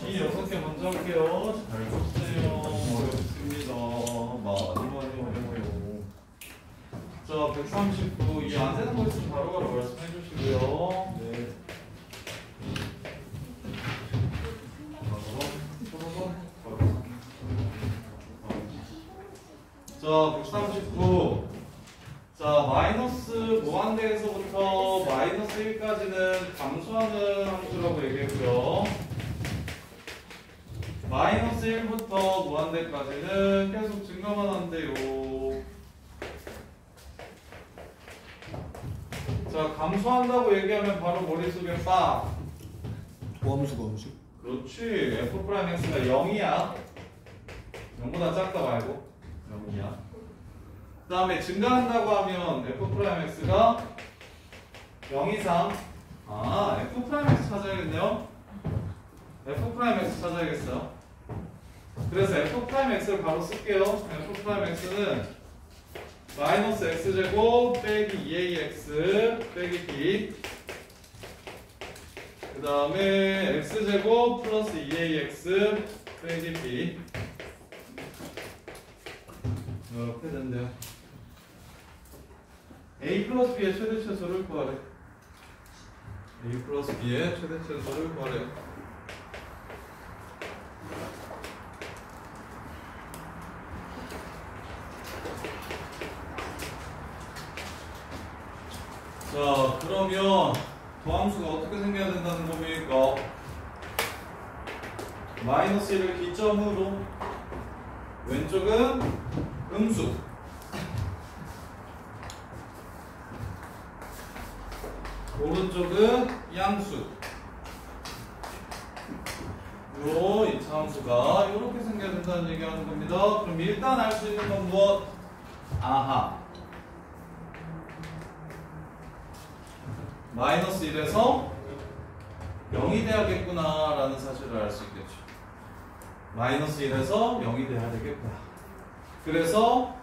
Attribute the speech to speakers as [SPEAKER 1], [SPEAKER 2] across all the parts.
[SPEAKER 1] 이 6개 먼저 할게요. 잘 보세요. 어렵습니다. 많이 어려워요. 자, 139. 이 안 되는 거 있으면 바로바로 말씀해 주시고요. 네. 자, 139. 자, 마이너스 무한대에서부터 마이너스 1까지는 감소하는 함수라고 얘기했고요. 마이너스 1부터 무한대까지는 계속 증가만 한대요. 자, 감소한다고 얘기하면 바로 머릿속에 빡.
[SPEAKER 2] 고함수가 함수?
[SPEAKER 1] 그렇지. F'X가 0이야. 0보다 작다 말고 0이야. 그 다음에 증가한다고 하면 F'X가 0 이상. F'X 찾아야겠네요. F'X 찾아야겠어요. 그래서 F'X를 바로 쓸게요. F'X는 마이너스 X제곱 빼기 2AX 빼기 B. 그 다음에 X제곱 플러스 2AX 빼기 B. 이렇게 된대요. A 플러스 B의 최대 최소를 구하래. A 플러스 B의 최대 최소를 구하래. 자, 그러면 더함수가 어떻게 생겨야 된다는 겁니까? 마이너스 1을 기점으로 왼쪽은 음수, 오른쪽은 양수. 요 이차함수가 이렇게 생겨야 된다는 얘기하는 겁니다. 그럼 일단 알 수 있는 건 무엇? 아하, 마이너스 1에서 0이 돼야겠구나 라는 사실을 알 수 있겠죠. 마이너스 1에서 0이 돼야 되겠구나. 그래서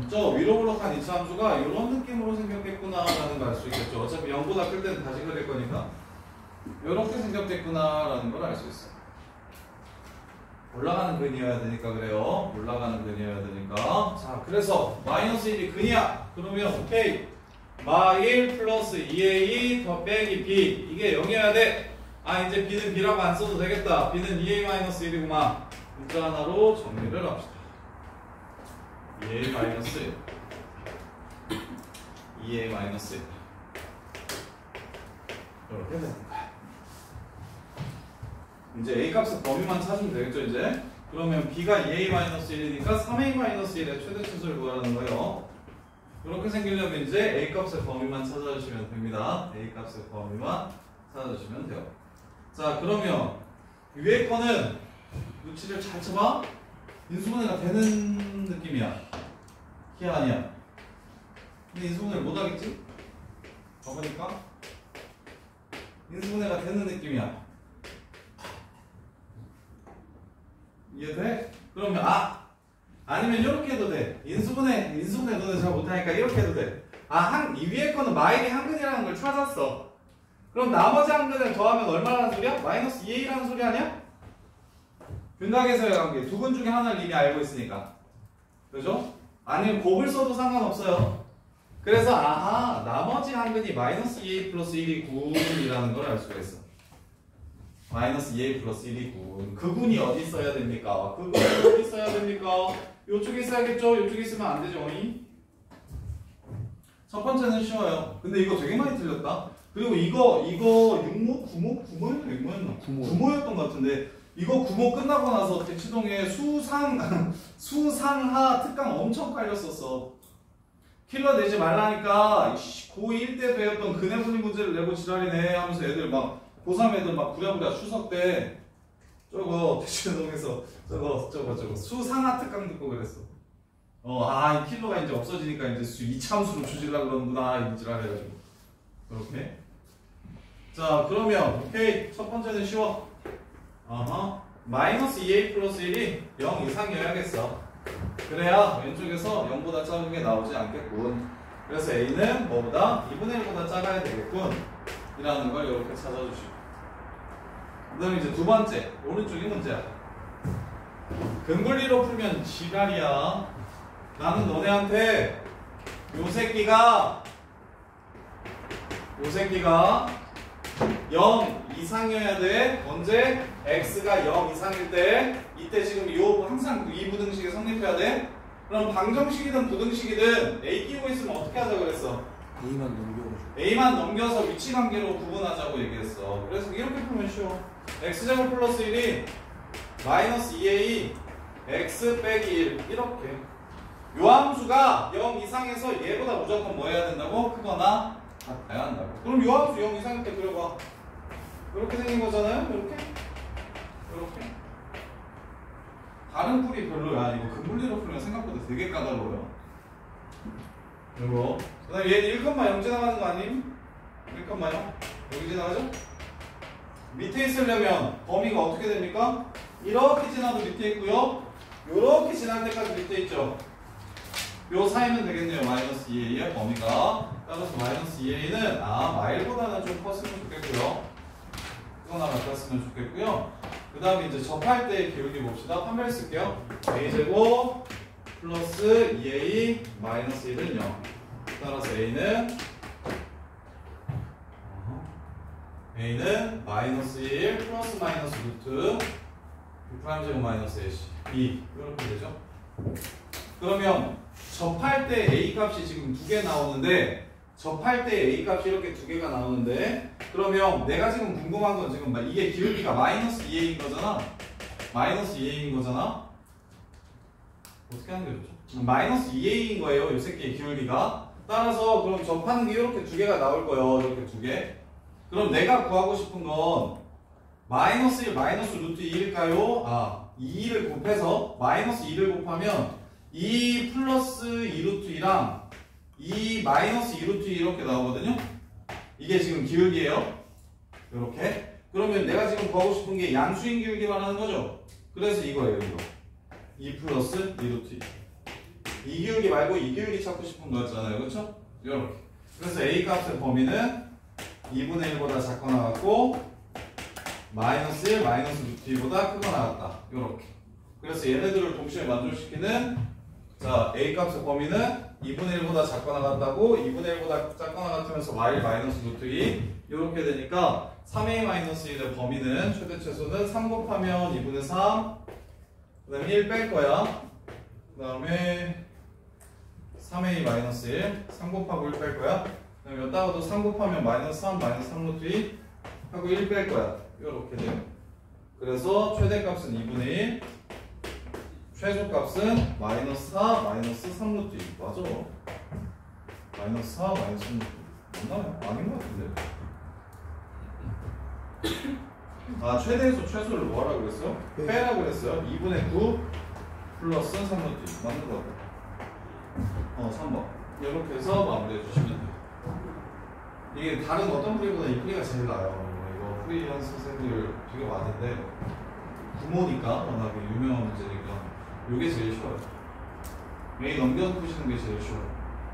[SPEAKER 1] 저 위로 볼록한 이차함수가 이런 느낌으로 생겼겠구나 라는 걸 알 수 있겠죠. 어차피 0보다 클 때는 다시 그릴 거니까 이렇게 생겼겠구나 라는 걸 알 수 있어요. 올라가는 근이어야 되니까 그래요. 올라가는 근이어야 되니까. 자, 그래서 마이너스 1이 근이야. 그러면 오케이, 마1 플러스 2a 더 빼기 b, 이게 0이어야 돼. 이제 b는 b라고 안 써도 되겠다. b는 2a 마이너스 1이구만. 문자 하나로 정리를 합시다. 2a 마이너스 1, 2a 마이너스 1, 이렇게 되는 거야. 이제 a 값의 범위만 찾으면 되겠죠. 이제 그러면 b가 2a 마이너스 1이니까 3a 마이너스 1의 최대 최소를 구하라는 거예요. 이렇게 생기려면 이제 a 값의 범위만 찾아주시면 됩니다. a 값의 범위만 찾아주시면 돼요. 자, 그러면 위에 거는 눈치를 잘 쳐봐. 인수분해가 되는 느낌이야. 기아 아니야. 근데 인수분해를 못 하겠지? 봐보니까 인수분해가 되는 느낌이야. 이해돼? 그러면 아니면 이렇게 해도 돼. 인수분해 너네 잘 못하니까 이렇게 해도 돼. 이 위에 거는 마일이 한 근이라는 걸 찾았어. 그럼 나머지 한 근을 더하면 얼마라는 소리야? 마이너스 2a라는 소리 아니야? 균각에서의 관계. 두 근 중에 하나를 이미 알고 있으니까. 그죠? 아니면 곱을 써도 상관없어요. 그래서 나머지 한 근이 마이너스 2a 플러스 1이 9이라는 걸 알 수가 있어. 마이너스 2a 플러스 1이 9. 그 군이 어디 있어야 됩니까? 그 군이 어디 있어야 됩니까? 요쪽에 있어야겠죠? 요쪽에 있으면 안 되죠. 첫 번째는 쉬워요. 근데 이거 되게 많이 틀렸다. 그리고 이거 6모? 9모였나? 9모였던 것 같은데 이거 9모 끝나고 나서 대치동에 수상하 특강 엄청 깔렸었어. 킬러 내지 말라니까 고1 때 배웠던 근해분리 문제를 내고 지랄이네 하면서 애들 막 고3 애들 막 부랴부랴 추석 때 저거 대치동에서 저거 수상하 특강 듣고 그랬어. 이 킬러가 이제 없어지니까 이제 이참수로 주질라 그러는구나 이 지랄 해가지고 그렇게. 자, 그러면 오케이, 첫 번째는 쉬워. 마이너스 2a 플러스 1이 0 이상이어야겠어. 그래야 왼쪽에서 0보다 작은 게 나오지 않겠군. 그래서 a는 뭐보다 2분의 1보다 작아야 되겠군 이라는 걸 이렇게 찾아주시고, 그 다음에 이제 두 번째 오른쪽이 문제야. 근분리로 풀면 지랄이야. 나는 너네한테 요 새끼가 0 이상이어야 돼. 언제? x가 0 이상일 때. 이때 지금 요 항상 이 부등식이 성립해야 돼. 그럼 방정식이든 부등식이든 a 끼고 있으면 어떻게 하자 그랬어? A만 넘겨서 위치 관계로 구분하자고 얘기했어. 그래서 이렇게 풀면 쉬워. x제곱 플러스 1이 마이너스 2a x 빼기 1 이렇게. 요 함수가 0 이상에서 얘보다 무조건 뭐 해야 된다고? 크거나 같아야 한다고. 그럼 요 함수 0 이상일 때 그려봐. 이렇게 생긴 거잖아요? 이렇게? 이렇게. 다른 풀이 별로야. 이거 근분리로 풀면 생각보다 되게 까다로워요. 이거. 그 다음에 얘는 1,0 지나가는 거 아님? 1,0 여기 지나가죠? 밑에 있으려면 범위가 어떻게 됩니까? 이렇게 지나도 밑에 있고요. 요렇게 지날 때까지 밑에 있죠. 요 사이면 되겠네요. 마이너스 2a의 범위가. 따라서 마이너스 2a는 마일보다는 좀 컸으면 좋겠고요. 크거나 같았으면 좋겠고요. 그 다음에 이제 접할 때의 기울기 봅시다. 판별 쓸게요. a제곱 플러스 2a 마이너스 1은 0. 따라서 a는 마이너스 1 플러스 마이너스 루트 프라임 제곱 마이너스 ac b 이렇게 되죠. 그러면 접할 때 a 값이 지금 2개 나오는데 접할 때 a 값이 이렇게 2개가 나오는데 그러면 내가 지금 궁금한 건 지금 이게 기울기가 마이너스 2a인 거잖아. 마이너스 2a인 거잖아. 어떻게 하는 게 좋죠? 마이너스 2a인 거예요. 이 새끼의 기울기가. 따라서 그럼 접하는 게 이렇게 2개가 나올 거예요. 이렇게 2개. 그럼 내가 구하고 싶은 건 마이너스 1 마이너스 루트 2일까요? 2를 곱해서 마이너스 2를 곱하면 2 플러스 2 루트 2랑 2 마이너스 2 루트 2 이렇게 나오거든요. 이게 지금 기울기예요. 이렇게. 그러면 내가 지금 구하고 싶은 게 양수인 기울기 말하는 거죠. 그래서 이거예요. 이거 2 플러스 2 루트 2. 이 기울기 말고 이 기울기 찾고 싶은 거였잖아요. 그렇죠? 이렇게. 그래서 a 값의 범위는 2분의 1보다 작거나 같고 마이너스 1 마이너스 루트 2보다 크거나 같다. 이렇게. 그래서 얘네들을 동시에 만족시키는 자 a 값의 범위는 2분의 1보다 작거나 같다고 2분의 1보다 작거나 같으면서 y 마이너스 루트 2 이렇게 되니까 3a 마이너스 1의 범위는 최대 최소는 3 곱하면 2분의 3 그 다음에 1 뺄 거야. 그 다음에 3a 마이너스 1 3 곱하고 1 뺄 거야. 그 다음에 여기다가도 3 곱하면 마이너스 3 마이너스 3 루트 2 하고 1 뺄 거야. 이렇게 돼요. 그래서 최대값은 2분의 1 최소값은 마이너스 4 마이너스 3 루트 2 맞아. 마이너스 4 마이너스 3 루트 2 맞나요? 아닌 것 같은데. 최대에서 최소를 뭐하라고 그랬어요? 빼라고 그랬어요. 2분의 9 플러스 3 루트 2 맞는 것 같아요. 3번 이렇게 해서 마무리해 주시면 돼요. 이게 다른 어떤 풀이보다 이 풀이가 제일 나아요. 이거 풀이 한 선생님들 되게 많은데 부모니까 워낙에 유명한 문제니까 이게 제일 쉬워요. A 넘겨서 푸시는 게 제일 쉬워요.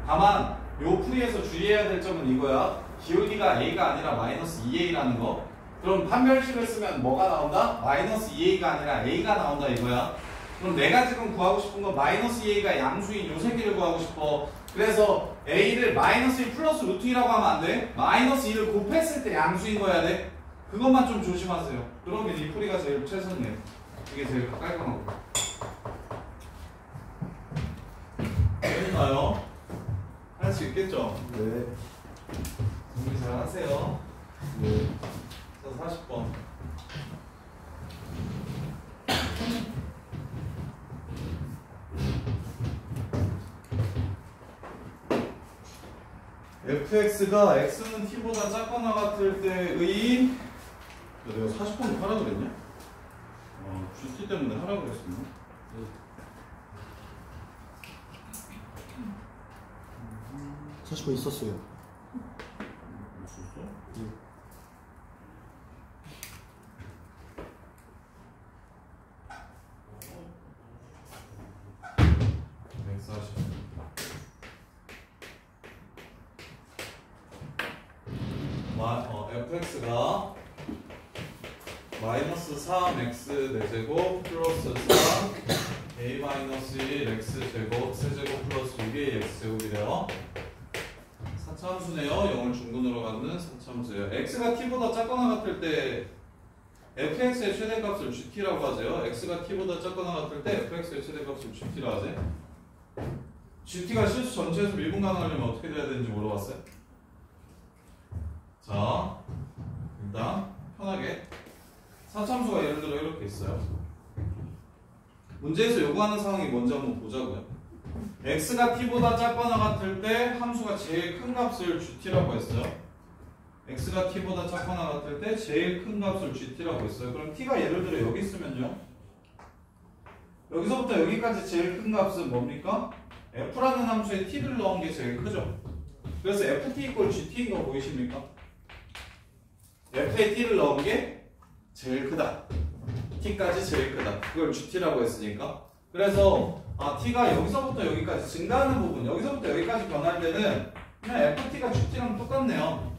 [SPEAKER 1] 다만 요 풀이에서 주의해야 될 점은 이거야. 기울기가 A가 아니라 마이너스 2A라는 거. 그럼 판별식을 쓰면 뭐가 나온다? 마이너스 2A가 아니라 A가 나온다 이거야. 그럼 내가 지금 구하고 싶은 건 마이너스 2A가 양수인 요 새끼를 구하고 싶어. 그래서 A를 마이너스 1 플러스 루트 2라고 하면 안 돼. 마이너스 2를 곱했을 때 양수인 거야 돼. 그것만 좀 조심하세요. 그러면 이 풀이가 제일 최선이에요. 이게 제일 깔끔하고. 됐나요? 할 수 있겠죠?
[SPEAKER 2] 네.
[SPEAKER 1] 준비 잘 하세요.
[SPEAKER 2] 네.
[SPEAKER 1] 자, 40번. fx가 x는 t보다 작거나 같을 때의 내가 40번을 하라고 그랬냐? GT 때문에 하라고 그랬었나?
[SPEAKER 2] 40번 있었어요.
[SPEAKER 1] 있었어?
[SPEAKER 2] 네.
[SPEAKER 1] fx가 마이너스 3x 4제곱 플러스 4 a 마이너스 1 x 제곱 세제곱 플러스 6a x 제곱이래요. 사차함수네요. 0을 중근으로 갖는 사차함수예요. x가 t보다 작거나 같을 때 fx의 최대값을 gt라고 하세요. x가 t보다 작거나 같을 때 fx의 최대값을 gt라고 하세요. gt가 실수 전체에서 미분 가능하려면 어떻게 돼야 되는지 물어봤어요. 자, 일단 편하게 사차함수가 예를 들어 이렇게 있어요. 문제에서 요구하는 상황이 뭔지 한번 보자고요. x가 t보다 작거나 같을 때 함수가 제일 큰 값을 gt라고 했어요. x가 t보다 작거나 같을 때 제일 큰 값을 gt라고 했어요. 그럼 t가 예를 들어 여기 있으면요. 여기서부터 여기까지 제일 큰 값은 뭡니까? f라는 함수에 t를 넣은 게 제일 크죠. 그래서 ft 이퀄 gt인 거 보이십니까? f에 t를 넣은 게 제일 크다. t까지 제일 크다. 그걸 gt라고 했으니까. 그래서 t가 여기서부터 여기까지 증가하는 부분, 여기서부터 여기까지 변할 때는 그냥 ft가 gt랑 똑같네요.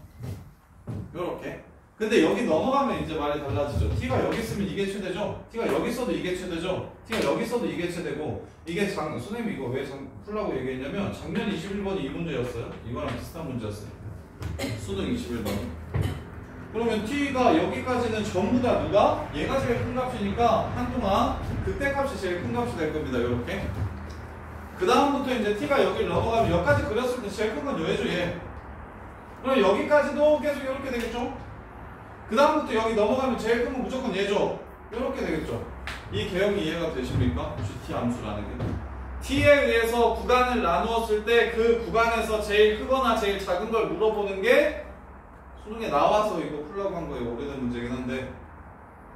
[SPEAKER 1] 요렇게. 근데 여기 넘어가면 이제 말이 달라지죠. t가 여기 있으면 이게 최대죠. t가 여기 있어도 이게 최대죠. t가 여기 있어도 이게 최대고, 이게 선생님이 이거 왜 풀라고 얘기했냐면 작년 21번이 이 문제였어요. 이거랑 비슷한 문제였어요. 수능 21번이. 그러면 t가 여기까지는 전부 다 누가? 얘가 제일 큰 값이니까 한동안 그때 값이 제일 큰 값이 될 겁니다. 이렇게. 그 다음부터 이제 t가 여기를 넘어가면 여기까지 그렸을 때 제일 큰 건 얘죠, 얘. 그럼 여기까지도 계속 이렇게 되겠죠? 그 다음부터 여기 넘어가면 제일 큰 건 무조건 얘죠? 이렇게 되겠죠? 이 개형이 이해가 되십니까? GT 함수라는 게. t에 의해서 구간을 나누었을 때 그 구간에서 제일 크거나 제일 작은 걸 물어보는 게 수능에 나와서 이거 풀라고 한 거예요. 오래된 문제긴 한데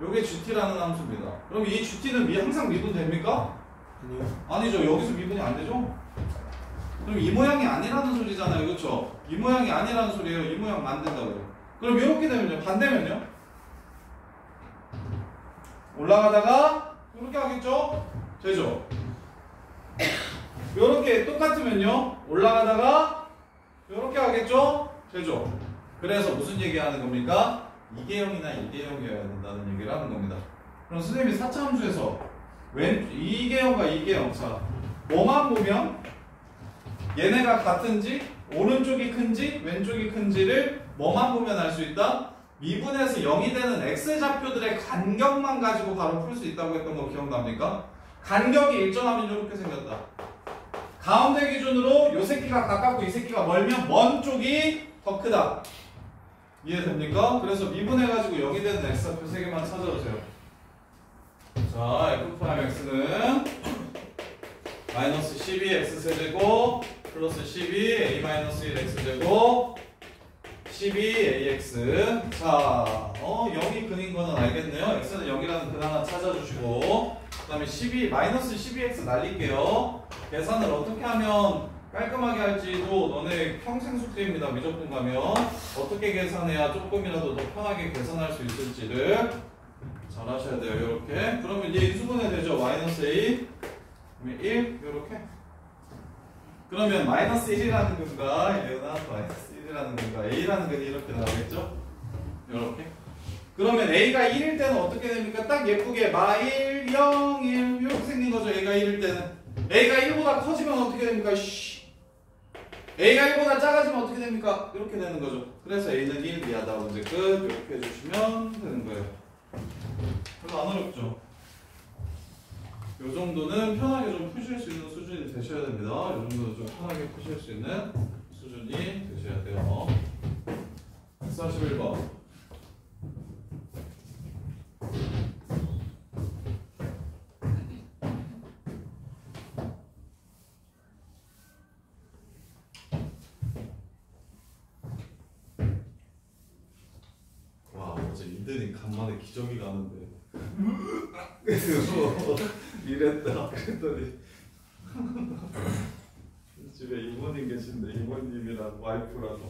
[SPEAKER 1] 요게 GT라는 함수입니다. 그럼 이 GT는 항상 미분 됩니까?
[SPEAKER 2] 아니요.
[SPEAKER 1] 아니죠. 여기서 미분이 안 되죠? 그럼 이 모양이 아니라는 소리잖아요. 그렇죠? 이 모양이 아니라는 소리예요. 이 모양 만든다고요. 그럼 이렇게 되면요. 반대면요? 올라가다가 이렇게 하겠죠? 되죠? 이렇게 똑같으면요. 올라가다가 이렇게 하겠죠? 되죠? 그래서 무슨 얘기하는 겁니까? 이계형이나 이계형이어야 된다는 얘기를 하는 겁니다. 그럼 선생님이 4차 함수에서 이계형과 이계형, 자 뭐만 보면 얘네가 같은지 오른쪽이 큰지 왼쪽이 큰지를 뭐만 보면 알 수 있다? 미분에서 0이 되는 x좌표들의 간격만 가지고 바로 풀 수 있다고 했던 거 기억납니까? 간격이 일정하면 이렇게 생겼다. 가운데 기준으로 요 새끼가 가깝고 이 새끼가 멀면 먼 쪽이 더 크다. 이해됩니까? 그래서 미분해가지고 0이 되는 x좌표 3개만 찾아주세요. 자, f'(x는) 마이너스 12x 세제곱 플러스 12 a 마이너스 1x제곱 12ax. 자, 0이 근인 거는 알겠네요. x는 0이라는 근 하나 찾아주시고, 그 다음에 12 마이너스 12x 날릴게요. 계산을 어떻게 하면 깔끔하게 할지도 너네 평생 숙제입니다. 미적분 가면 어떻게 계산해야 조금이라도 더 편하게 계산할 수 있을지를 잘 하셔야 돼요. 이렇게. 그러면 이제 인수분해 되죠. 마이너스 a 그러면 1 이렇게. 그러면 마이너스 1이라는 근과 얘가 마이너스 1이라는 근과 a라는 근이 이렇게 나오겠죠? 이렇게. 그러면 a가 1일 때는 어떻게 됩니까? 딱 예쁘게 마1 0 1 이렇게 생긴 거죠. a가 1일 때는. a가 1보다 커지면 어떻게 됩니까? a가 1보다 작아지면 어떻게 됩니까? 이렇게 되는 거죠. 그래서 a는 1 이하다. 문제 끝. 이렇게 해주시면 되는 거예요. 별로 안 어렵죠? 이 정도는 편하게 좀 푸실 수 있는 수준이 되셔야 됩니다. 이 정도는 좀 편하게 푸실 수 있는 수준이 되셔야 돼요. 141번. 와, 어제 이들이 간만에 기저귀 가는데 이랬다. 그랬더니 집에 이모님 계신데 이모님이랑 와이프랑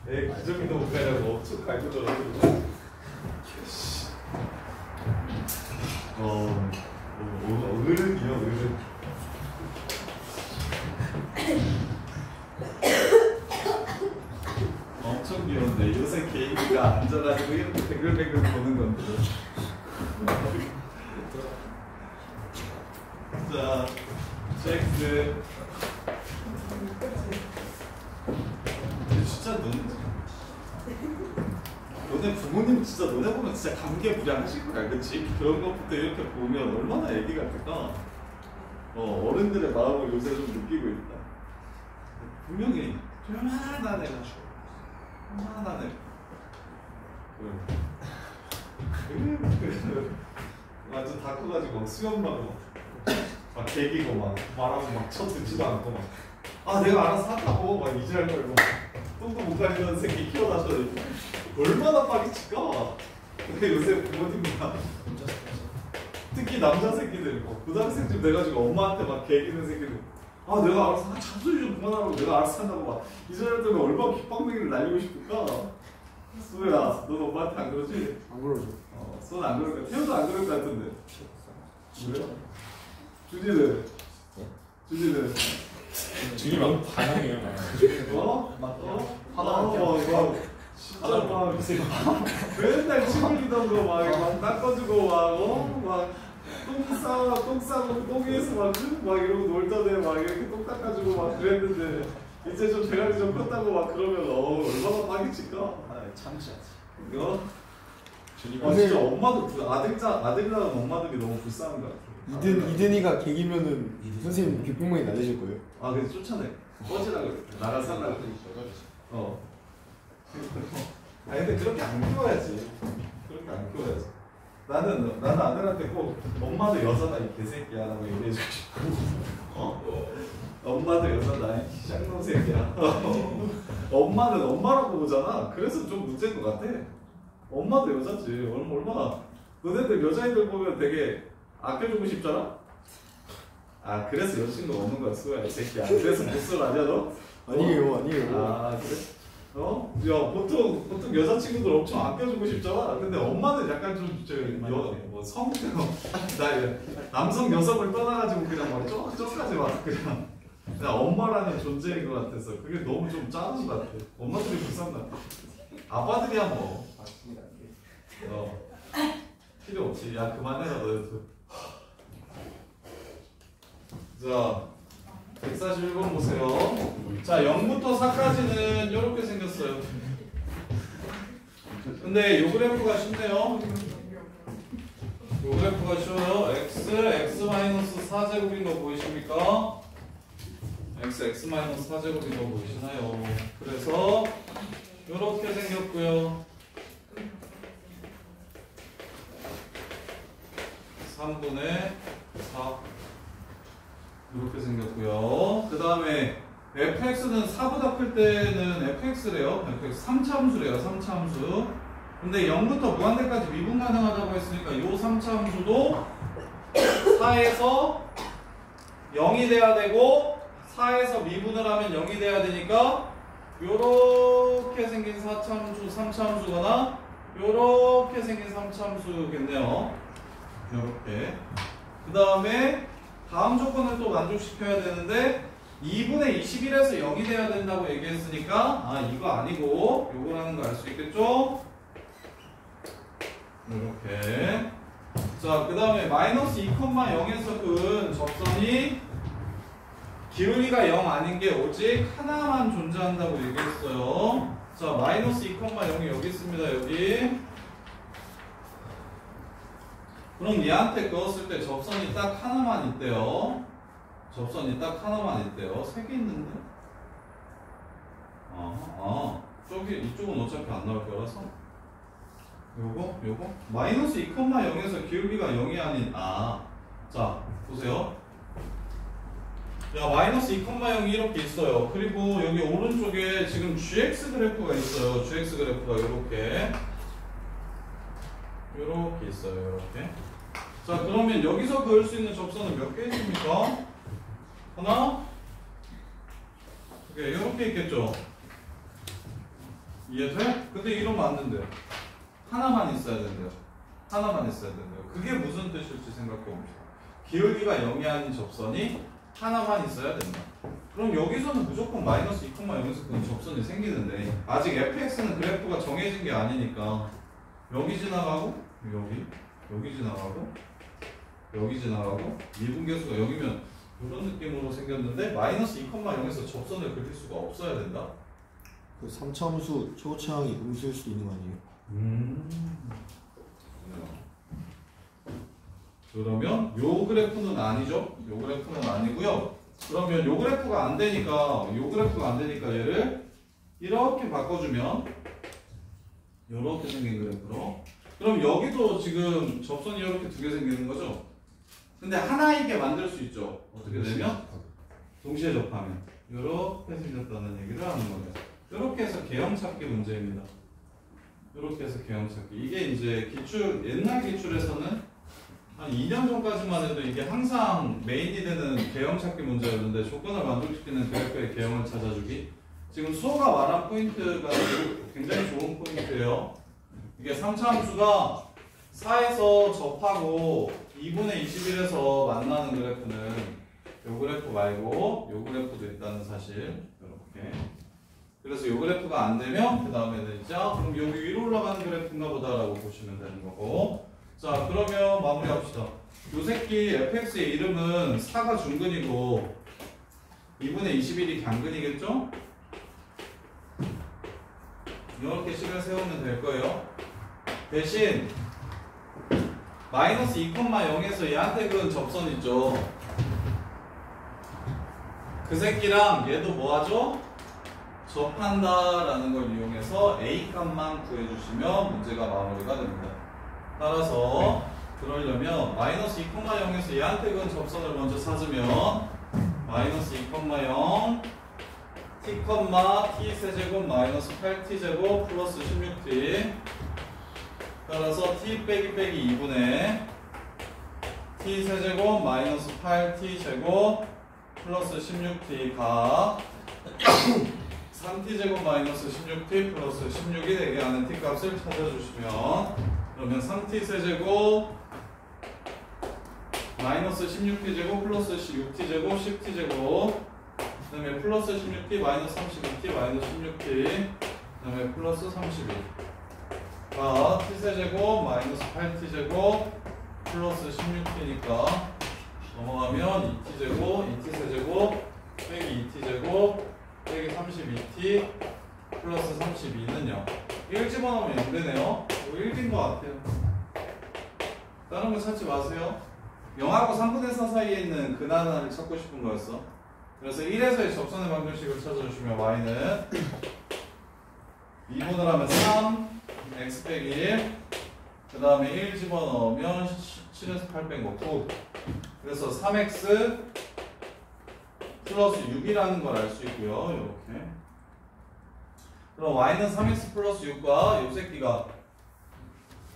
[SPEAKER 1] 애 기저귀도 못 가냐고 엄청 갈구더라고요. 어른이요, 어른. 엄청 귀여운데 요새 우리가 앉아가지고 이렇게 뱅글뱅글 보는 건데. 자, 잭스. 진짜 너네 부모님 진짜 너네 보면 진짜 감개무량하실 거야, 그렇지? 그런 것부터 이렇게 보면 얼마나 애기 같을까? 어른들의 마음을 요새 좀 느끼고 있다. 분명히 요만한 애가 요만한 애. 완전 다 커가지고 수염나고 막 개기고 막 말하고 막 쳐듣지도 않고 막 내가 알아서 한다고 막 이지랄 걸고 똥도 못 가리는 새끼 키워놨더니 얼마나 빠르게 칠까? 근데 요새 부모님이나 특히 남자 새끼들 고등학생쯤 돼가지고 엄마한테 막 개기는 새끼들 내가 알아서 잔소리 좀 그만하라고 내가 알아서 한다고 막 이지랄 때문에 얼마나 깃방맹이를 날리고 싶을까? 수야, 넌 엄마한테 안 그러지?
[SPEAKER 2] 안 그러죠.
[SPEAKER 1] 수는 안 그럴 거야. 태호도 안 그럴 것 같은데.
[SPEAKER 2] 진짜?
[SPEAKER 1] 준이는? 준이는?
[SPEAKER 3] 준이 막 반항이에요.
[SPEAKER 1] 진짜 막 맨날 침 흘리던 거 막 닦아주고 똥 싸고 똥에서 막 이러고 놀던 애 막 이렇게 똥 닦아주고 막 그랬는데 이제 좀 대가리 좀 컸다고 막 그러면 얼마나 빠기칠까?
[SPEAKER 2] 참지
[SPEAKER 1] 이거?
[SPEAKER 3] 준이가
[SPEAKER 1] 진짜 엄마도 아들 낳은 엄마들이 너무 불쌍한 것 같아.
[SPEAKER 2] 이든이가 개기면은 선생님 귓구멍이 날리실 거예요.
[SPEAKER 1] 그래서 쫓아내. 꺼지라 그래. 나가 살라 그래. 근데 그렇게 안 키워야지. 그렇게 안 키워야지. 나는 아들한테 꼭 엄마도 여자다 이 개새끼야 라고 얘기해주고 싶고 엄마도 여자다 이 쌍놈 새끼야. 엄마는 엄마라고 보잖아. 그래서 좀 문제인 것 같아. 엄마도 여자지. 얼마나 너네들 여자애들 보면 되게 아껴주고 싶잖아? 그래서 여자친구가 없는 거야 수호야 이 새끼야. 그래서 못쏠 아니야 너?
[SPEAKER 2] 아니에요.
[SPEAKER 1] 그래? 야 보통 여자친구들 엄청 아껴주고 싶잖아. 근데 엄마는 약간 좀 남성 여성을 떠나가지고 그냥 막 쪽까지 막 그냥 엄마라는 존재인 것 같아서 그게 너무 좀 짠한 것 같아. 엄마들이 불쌍한 것 같아. 아빠들이야 뭐 필요 없지. 야 그만해라 너희들. 자 141번 보세요. 자 0부터 4까지는 이렇게 생겼어요. 근데 요 그래프가 쉽네요. 요 그래프가 쉬워요. x-4제곱인 거 보이십니까? x-4제곱인 거 보이시나요? 그래서 요렇게 생겼고요. 3분의 4 이렇게 생겼고요. 그 다음에 fx는 4보다 클 때는 fx래요. fx 3차함수래요. 3차함수. 근데 0부터 무한대까지 미분 가능하다고 했으니까 이 3차함수도 4에서 0이 돼야 되고 4에서 미분을 하면 0이 돼야 되니까 요렇게 생긴 4차함수, 3차함수거나 요렇게 생긴 3차함수겠네요. 요렇게. 그 다음에 다음 조건을 또 만족시켜야 되는데 2분의 21에서 0이 돼야 된다고 얘기했으니까 이거 아니고 요거라는 거 알 수 있겠죠? 이렇게. 자, 그 다음에 마이너스 2,0에서 그 접선이 기울기가 0 아닌 게 오직 하나만 존재한다고 얘기했어요. 자, 마이너스 2,0이 여기 있습니다. 여기. 그럼 얘한테 그었을 때 접선이 딱 하나만 있대요. 접선이 딱 하나만 있대요. 3개 있는데? 이쪽은 어차피 안 나올 거라서. 요거? 마이너스 2,0에서 기울기가 0이 아닌, 자, 보세요. 야, 마이너스 2,0이 이렇게 있어요. 그리고 여기 오른쪽에 지금 gx 그래프가 있어요. gx 그래프가 이렇게 있어요. 이렇게. 자, 그러면 여기서 그을 수 있는 접선은 몇 개 있습니까? 하나? 두 개. 이렇게 있겠죠? 이해돼? 근데 이러면 안 된대요. 하나만 있어야 된대요. 하나만 있어야 된대요. 그게 무슨 뜻일지 생각해 봅시다. 기울기가 0이 아닌 접선이 하나만 있어야 된다. 그럼 여기서는 무조건 마이너스 2,0에서 접선이 생기는데 아직 fx는 그래프가 정해진 게 아니니까 여기 지나가고 여기 지나가고 여기 지나가고 미분계수가 여기면 이런 느낌으로 생겼는데 마이너스 2,0에서 접선을 그릴 수가 없어야 된다.
[SPEAKER 2] 그 3차함수 최고차항이 음수일 수도 있는 거 아니에요?
[SPEAKER 1] 그러면 요 그래프는 아니죠? 요 그래프는 아니고요. 그러면 요 그래프가 안 되니까 얘를 이렇게 바꿔주면 이렇게 생긴 그래프로. 그럼 여기도 지금 접선이 이렇게 두 개 생기는 거죠? 근데 하나이게 만들 수 있죠. 어떻게 되면? 동시에 접하면 이렇게 생겼다는 얘기를 하는 거예요. 이렇게 해서 개형 찾기 문제입니다. 이렇게 해서 개형 찾기. 이게 이제 옛날 기출에서는 한 2년 전까지만 해도 이게 항상 메인이 되는 개형 찾기 문제였는데 조건을 만족시키는 그래프의 개형을 찾아주기. 지금 수호가 말한 포인트가 굉장히 좋은 포인트예요. 이게 3차 함수가 4에서 접하고 2분의 21에서 만나는 그래프는 요 그래프 말고 요 그래프도 있다는 사실. 이렇게. 그래서 요 그래프가 안 되면 그 다음에는 이제 그럼 여기 위로 올라가는 그래프인가 보다라고 보시면 되는 거고. 자, 그러면 마무리합시다. 요 새끼 fx의 이름은 4가 중근이고 2분의 21이 강근이겠죠? 이렇게 식을 세우면 될 거예요. 대신 마이너스 2,0에서 얘한테 그은 접선 있죠. 그 새끼랑 얘도 뭐하죠? 접한다라는 걸 이용해서 A 값만 구해주시면 문제가 마무리가 됩니다. 따라서 그러려면 마이너스 2,0에서 얘한테 그은 접선을 먼저 찾으면 마이너스 2,0 t, t 세제곱 마이너스 8t제곱 플러스 16t. 따라서 t 빼기 2분의 t 세제곱 마이너스 8t제곱 플러스 16t가 3t제곱 마이너스 16t 플러스 16이 되게 하는 t값을 찾아주시면, 그러면 3t 세제곱 마이너스 16t제곱 플러스 6t제곱 10t제곱 그 다음에 플러스 16t 마이너스 32t 마이너스 16t 그 다음에 플러스 32 t세제곱 마이너스 8t제곱 플러스 16t니까 넘어가면 2t제곱 2t세제곱 빼기 2t제곱 빼기 32t 플러스 32는요 1 집어넣으면 0되네요. 1인 것 같아요. 다른 거 찾지 마세요. 0하고 3분의 4 사이에 있는 근하를 찾고 싶은 거였어. 그래서 1에서의 접선의 방정식을 찾아주시면 y는 2분을 하면 3 x 빼기 1 그 다음에 1 집어넣으면 7에서 8 뺀 거 9. 그래서 3x 플러스 6이라는 걸 알 수 있고요. 이렇게. 그럼 y는 3x 플러스 6과 요 새끼가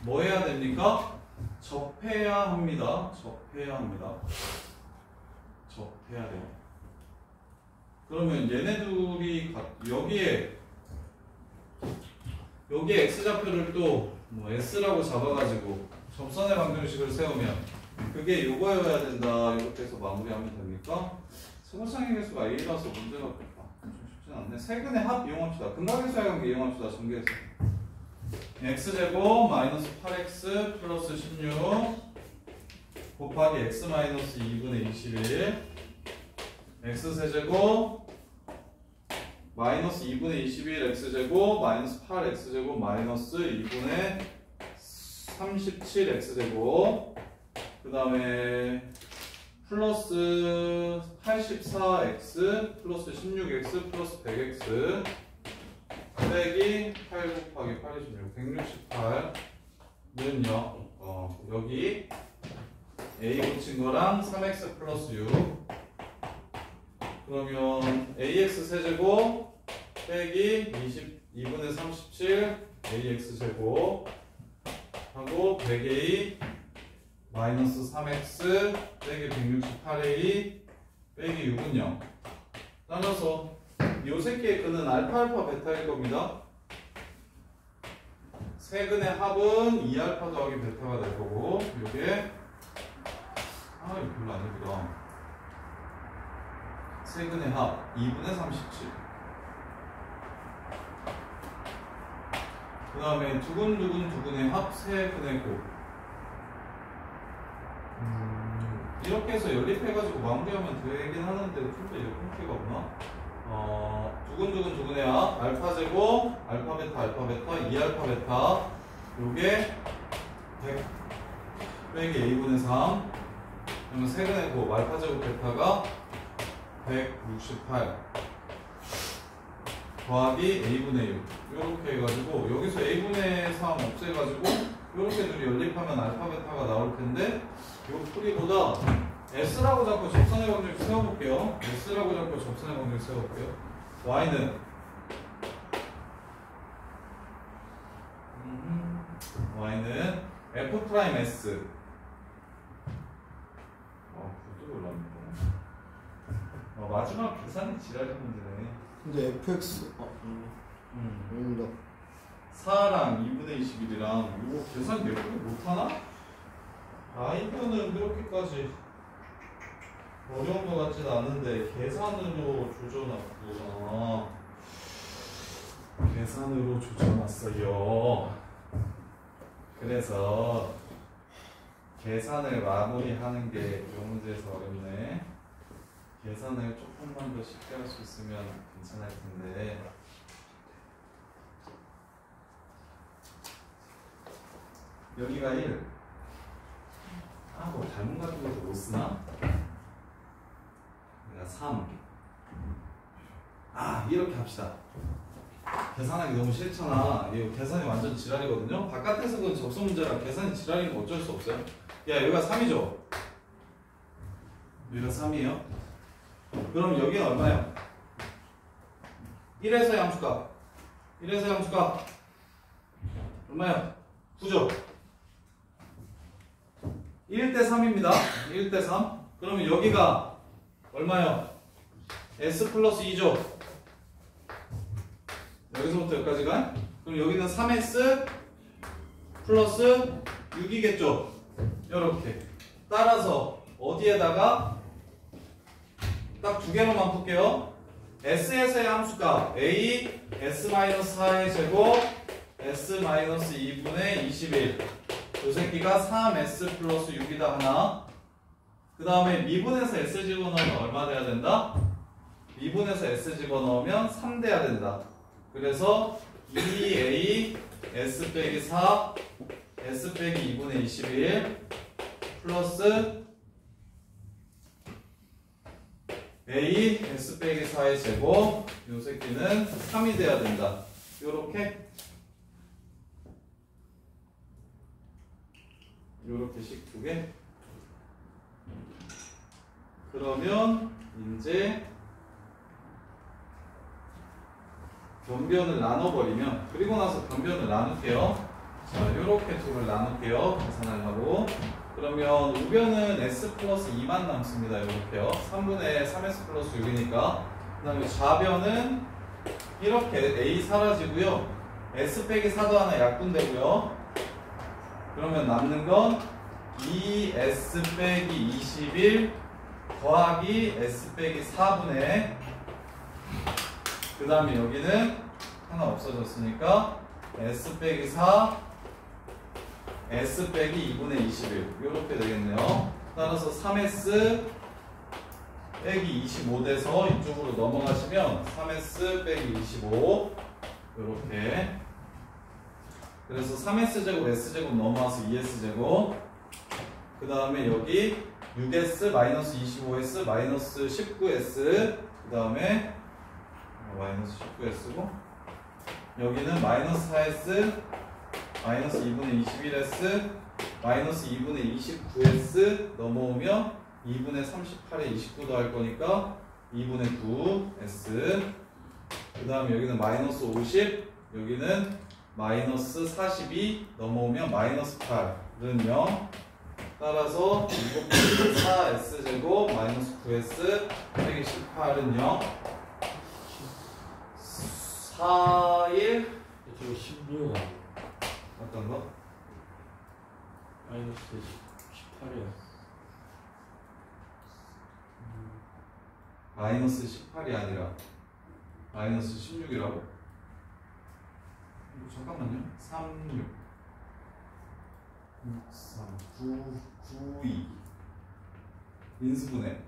[SPEAKER 1] 뭐 해야 됩니까? 접해야 합니다. 접해야 돼요. 그러면 얘네 둘이 여기에 x좌표를 또 뭐 s라고 잡아가지고 접선의 방정식을 세우면 그게 요거여야 된다. 이렇게 해서 마무리하면 됩니까? 세고창의 개수가 a라서 문제가 없다. 좀 쉽진 않네. 세근의 합 이용합시다. 근각계수의 관계 이용합시다. 전개해서 x제곱 마이너스 8x 플러스 16 곱하기 x 마이너스 2분의 21 x세제곱 마이너스 2분의 21 x제곱 마이너스 8x제곱 마이너스 2분의 37 x제곱 그 다음에 플러스 84x 플러스 16x 플러스 100x 빼기 8 곱하기 86 168는요 여기 a 붙인 거랑 3x 플러스 6 그러면 ax 세제곱 빼기 22분의 37 ax 제곱 하고 100a 마이너스 3x 빼기 168a 빼기 6은요. 따라서 요 새끼의 근은 알파 베타일 겁니다. 세 근의 합은 2알파 더하기 베타가 될 거고 요게 이거 별로 아니구나. 세근의 합 2분의 37. 그 다음에 두근두근의 합 세근의 곱. 이렇게 해서 연립해가지고 마무리하면 되긴 하는데 좀 더 이렇게 가구나. 두근두근의 합 알파 제곱 알파 베타 2알파 베타 요게 100 빼기 a분의 3. 그러면 세근의 곱 알파 제곱 베타가 168 더하기 a분의 6 이렇게 해가지고 여기서 a분의 3 없애가지고 이렇게 둘이 연립하면 알파 베타가 나올 텐데 요 풀이보다 S라고 잡고 접선의 방정식 세워볼게요. S라고 잡고 접선의 방정식 세워볼게요. Y는 F 프라임 S 그것도 몰랐네. 마지막 계산이 지랄이 문제네.
[SPEAKER 2] 근데 fx 아닙니다.
[SPEAKER 1] 4랑 2분의 21이랑 이거 계산 예쁘게 못하나? 이거는 그렇게까지 어려운 것 같진 않은데 계산으로 조져놨구나. 계산으로 조져놨어요. 그래서 계산을 마무리하는 게 이 문제에서 어렵네. 계산을 조금만 더 쉽게 할 수 있으면 괜찮을 텐데. 여기가 1. 뭐 잘못 같은 것도 못 쓰나? 여기가 3. 이렇게 합시다. 계산하기 너무 싫잖아. 이거 계산이 완전 지랄이거든요. 바깥에서 그 접속 문제라 계산이 지랄인 거 어쩔 수 없어요. 야, 여기가 3이죠? 여기가 3이에요? 그럼 여기는 얼마예요? 1에서의 함수값. 1에서의 함수값. 얼마예요? 9죠? 1대 3입니다. 1대 3. 그러면 여기가 얼마예요? S 플러스 2죠? 여기서부터 여기까지가? 그럼 여기는 3S 플러스 6이겠죠? 이렇게. 따라서 어디에다가 딱 두 개로만 풀게요. S에서의 함수값 A S-4의 제곱 S-2분의 21. 이 새끼가 3S 플러스 6이다 하나. 그 다음에 미분에서 S 집어넣으면 얼마 돼야 된다? 미분에서 S 집어넣으면 3 돼야 된다. 그래서 2A S 빼기 4 S 빼기 2분의 21 플러스 A S 빼기 4의 제곱 요 새끼는 3이 돼야 된다. 요렇게 요렇게씩 두 개. 그러면 이제 변변을 나눠버리면, 그리고 나서 변변을 나눌게요. 자, 요렇게 둘을 나눌게요. 계산하려고. 그러면 우변은 S 플러스 2만 남습니다. 요렇게요. 3분의 3S 플러스 6이니까. 그 다음에 좌변은 이렇게 A 사라지고요. S 빼기 4도 하나 약분되고요. 그러면 남는 건 2S 빼기 21 더하기 S 빼기 4분의, 그 다음에 여기는 하나 없어졌으니까 S 빼기 4 S 빼기 2분의 21 이렇게 되겠네요. 따라서 3S 빼기 25 돼서 이쪽으로 넘어가시면 3S 빼기 25 이렇게. 그래서 3S 제곱 S 제곱 넘어와서 2S 제곱. 그 다음에 여기 6S 마이너스 25S 마이너스 19S. 그 다음에 마이너스 19S고 여기는 마이너스 4S 마이너스 2분의 21S 마이너스 2분의 29S 넘어오면 2분의 38에 29도 할 거니까 2분의 9S. 그 다음에 여기는 마이너스 50 여기는 마이너스 42 넘어오면 마이너스 8은 0. 따라서 7 빼기 4S 제곱 마이너스 9S 빼기 18은 0. 4, 1
[SPEAKER 3] 저거 16
[SPEAKER 1] 어떤 거?
[SPEAKER 3] 마이너스 18이야.
[SPEAKER 1] 마이너스 18이 아니라 마이너스 16이라고? 잠깐만요. 36 3 9 9 2 인수분해.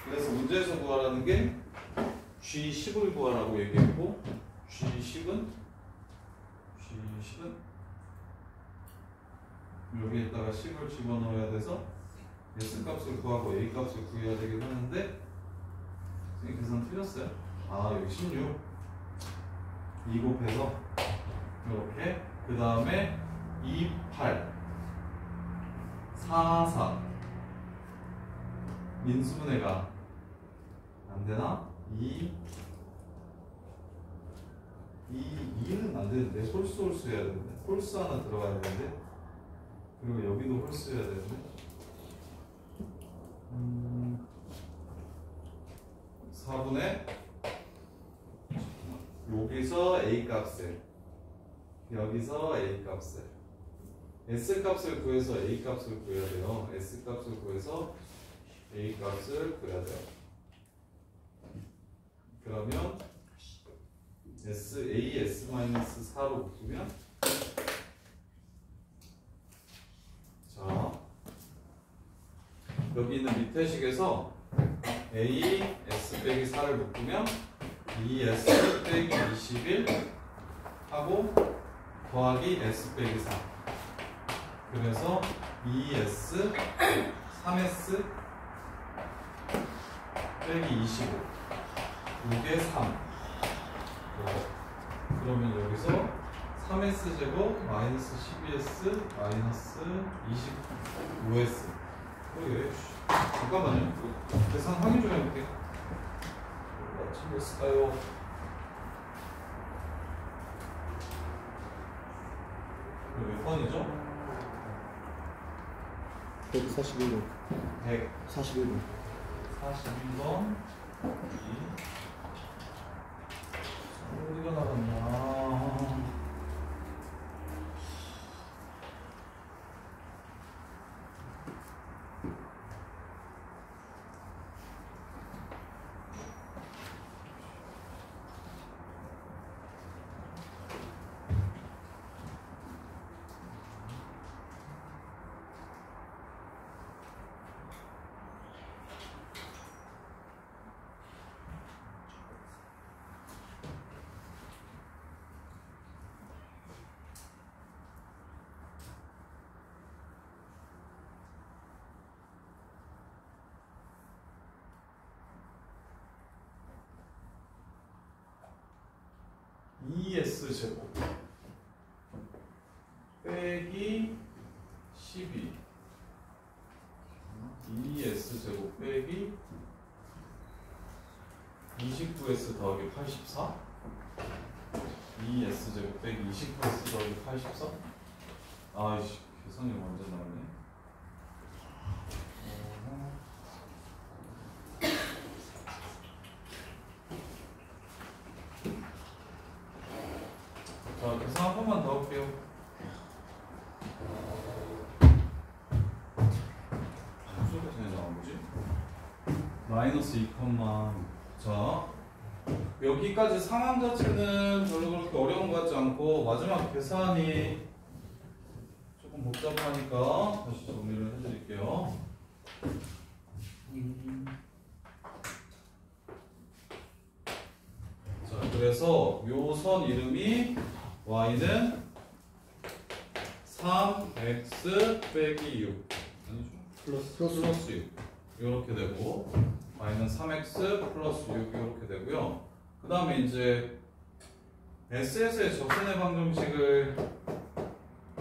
[SPEAKER 1] 그래서 문제에서 구하라는 게 G10을 구하라고 얘기했고 G10은 여기에다가 10을 집어넣어야 돼서 S 값을 구하고 A 값을 구해야 되긴 하는데 선생님 계산 틀렸어요. 아 여기 16 2 곱해서 이렇게 그 다음에 28 44 인수분해가 안되나? 2는 안되는데 홀수 해야 되는데 홀수 하나 들어가야 되는데 그리고 여기도 홀수 해야 되는데 4분의 여기서 A 값을 여기서 A 값을 S 값을 구해서 A 값을 구해야 돼요. S 값을 구해서 A 값을 구해야 돼요. 그러면 A S-4로 묶으면 자 여기 있는 밑에 식에서 A S 빼기 4를 묶으면 2S 빼기 21 하고 더하기 S 빼기 4 그래서 2S 3S 빼기 25 이게 3 그러면 여기서 3S 제곱 마이너스 12S 마이너스 25S 잠깐만요 계산 확인 좀 해볼게요. 어떻게 했을까요? 몇 번이죠?
[SPEAKER 2] 141번
[SPEAKER 1] 141번
[SPEAKER 2] 41번
[SPEAKER 1] 어디가 나갔냐? 2S 제곱 빼기 12 2S 제곱 빼기 29S 더하기 84 2S 제곱 빼기 29S 더하기 84 아이씨 계산이 완전 나왔네. 자, 계산 한 번만 더 할게요. 무슨 계산이 나온 거지? 마이너스 2, 자, 여기까지 상황 자체는 별로 그렇게 어려운 것 같지 않고 마지막 계산이 조금 복잡하니까 다시 정리를 해드릴게요. 자, 그래서 요 선 이름이 y는 3x 빼기 6 아니죠? 플러스 6 이렇게 되고 y는 3x 플러스 6 이렇게 되고요. 그 다음에 이제 S에서의 접선의 방정식을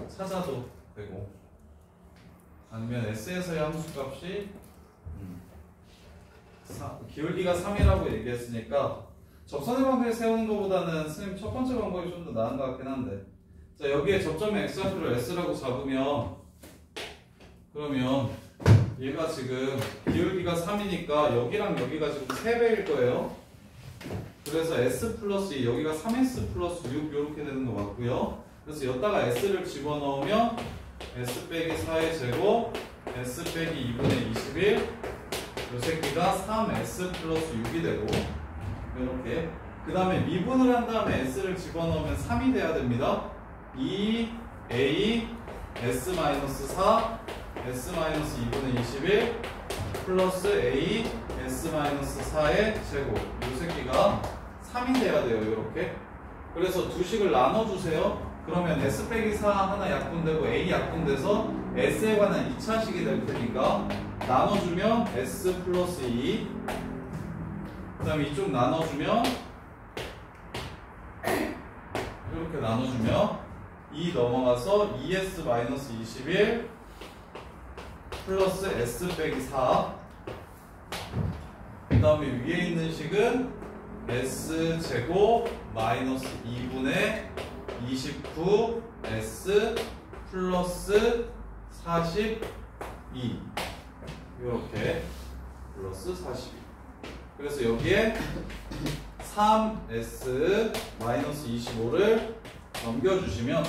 [SPEAKER 1] 찾아도 되고 아니면 S에서의 함수값이 기울기가 3이라고 얘기했으니까 접선의 방정을 세우는 것보다는 선생님 첫 번째 방법이 좀 더 나은 것 같긴 한데 자 여기에 접점의 x좌표를 s라고 잡으면 그러면 얘가 지금 기울기가 3이니까 여기랑 여기가 지금 3배일 거예요. 그래서 s 플러스 2 여기가 3s 플러스 6 이렇게 되는 거 맞고요. 그래서 여기다가 s를 집어넣으면 s 빼기 4의 제곱 s 빼기 2분의 21 이 새끼가 3s 플러스 6이 되고 이렇게 그 다음에 미분을 한 다음에 s를 집어넣으면 3이 돼야 됩니다. 2a s-4 s-2분의 21 플러스 a s-4의 제곱 이 새끼가 3이 돼야 돼요. 이렇게 그래서 두 식을 나눠주세요. 그러면 s 빼기 4 하나 약분되고 a 약분돼서 s에 관한 2차식이 될 테니까 나눠주면 s 플러스 2 그 다음에 이쪽 나눠주면 이렇게 나눠주면 2 넘어가서 2s-21 플러스 s 빼기 4 그 다음에 위에 있는 식은 s제곱 마이너스 2분의 29 s 플러스 42 이렇게 플러스 42 그래서 여기에 3s 마이너스 25를 넘겨주시면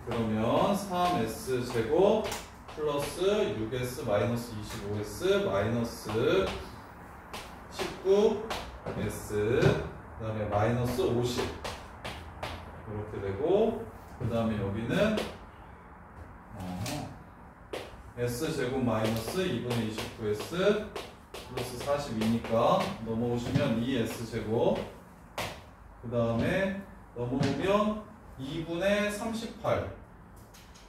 [SPEAKER 1] 그러면 3s 제곱 플러스 6s 마이너스 25s 마이너스 19s 그 다음에 마이너스 50 이렇게 되고 그 다음에 여기는 s제곱 마이너스 2분의 29s 플러스 42니까 넘어오시면 2s제곱 그 다음에 넘어오면 2분의 38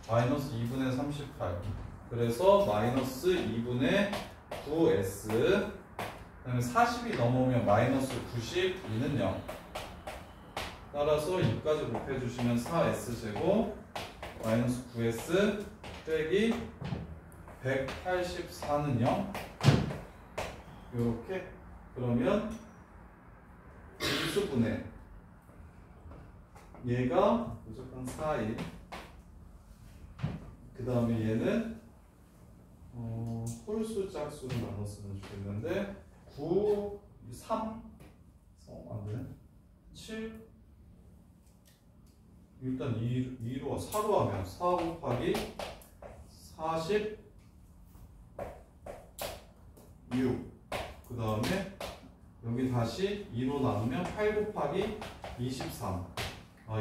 [SPEAKER 1] 마이너스 2분의 38 그래서 마이너스 2분의 9s 그 다음에 40이 넘어오면 마이너스 92는 0 따라서 2까지 곱해주시면 4s제곱 마이너스 9s 빼기 184는 0 요렇게 그러면 인수분해 얘가 무조건 4일 그 다음에 얘는 홀수 짝수를 나눠 쓰면 좋겠는데 9, 3 안되네 7 일단 2로 4로 하면 4 곱하기 46 그 다음에 여기 다시 2로 나누면 8 곱하기 23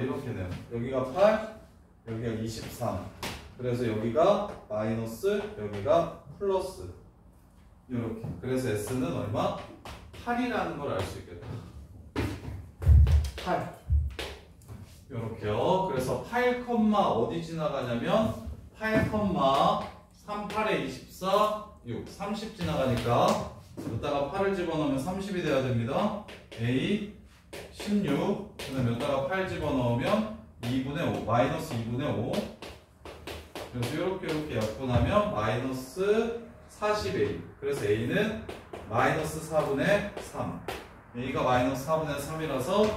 [SPEAKER 1] 이렇게네요. 여기가 8 여기가 23 그래서 여기가 마이너스 여기가 플러스 이렇게 그래서 S는 얼마? 8이라는 걸 알 수 있겠다. 8 이렇게요. 그래서 8, 어디 지나가냐면 8, 38에 24 6 30 지나가니까 여기다가 8을 집어넣으면 30이 돼야 됩니다. A 16 그 다음에 여기다가 8 집어넣으면 2분의 5 마이너스 2분의 5 그래서 이렇게 약분하면 마이너스 40A 그래서 A는 마이너스 4분의 3 A가 마이너스 4분의 3이라서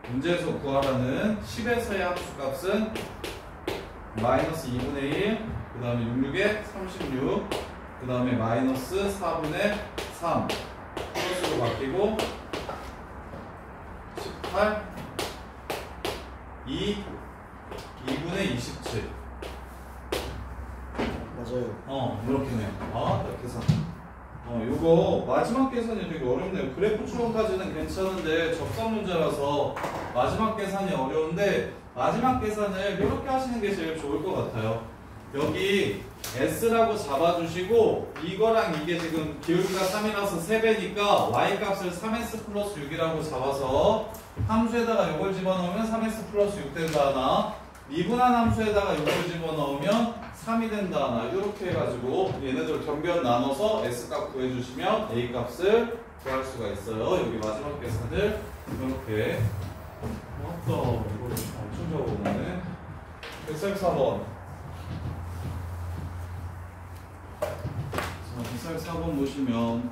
[SPEAKER 1] 문제에서 구하라는 10에서의 함수값은 마이너스 2분의 1 그 다음에 66에 36 그 다음에 마이너스 4분의 3 플러스로 바뀌고 18 2분의 27
[SPEAKER 2] 맞아요.
[SPEAKER 1] 이렇게네요. 계산. 요거 마지막 계산이 되게 어렵네요. 그래프 추론까지는 괜찮은데 접선 문제라서 마지막 계산이 어려운데 마지막 계산을 이렇게 하시는 게 제일 좋을 것 같아요. 여기 S라고 잡아주시고 이거랑 이게 지금 기울기가 3이라서 3배니까 Y값을 3S 플러스 6이라고 잡아서 함수에다가 이걸 집어넣으면 3S 플러스 6 된다 하나 미분한 함수에다가 이걸 집어넣으면 3이 된다 하나 이렇게 해가지고 얘네들 변변 나눠서 S값 구해주시면 A값을 구할 수가 있어요. 여기 마지막 계산을 이렇게 이거 엄청 적어보네. 144번 144번 보시면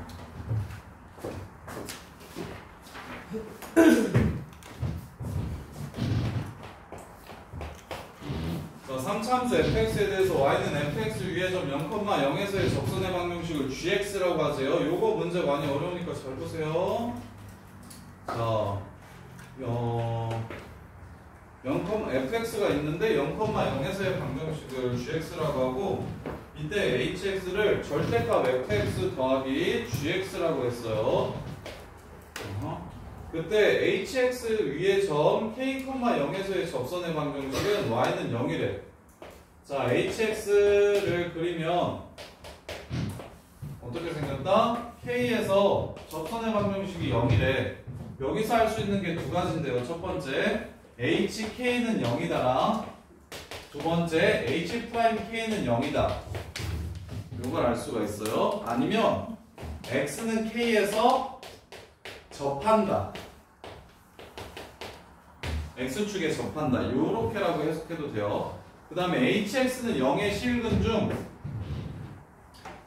[SPEAKER 1] 자, 3차함수 fx에 대해서 y는 fx 위에 점 0,0에서의 접선의 방정식을 gx라고 하세요. 요거 문제 많이 어려우니까 잘 보세요. 자, fx가 있는데 0,0에서의 방정식을 gx라고 하고 이때 hx를 절대값 fx 더하기 gx라고 했어요. 그때 hx 위의 점 k, 0에서의 접선의 방정식은 y는 0이래. 자, hx를 그리면 어떻게 생겼다? k에서 접선의 방정식이 0이래. 여기서 할 수 있는 게 두 가지인데요. 첫 번째, hk는 0이다. 두 번째, h'k는 0이다. 이걸 알 수가 있어요. 아니면 x는 k에서 접한다. x축에 접한다. 요렇게라고 해석해도 돼요. 그 다음에 hx는 0의 실근 중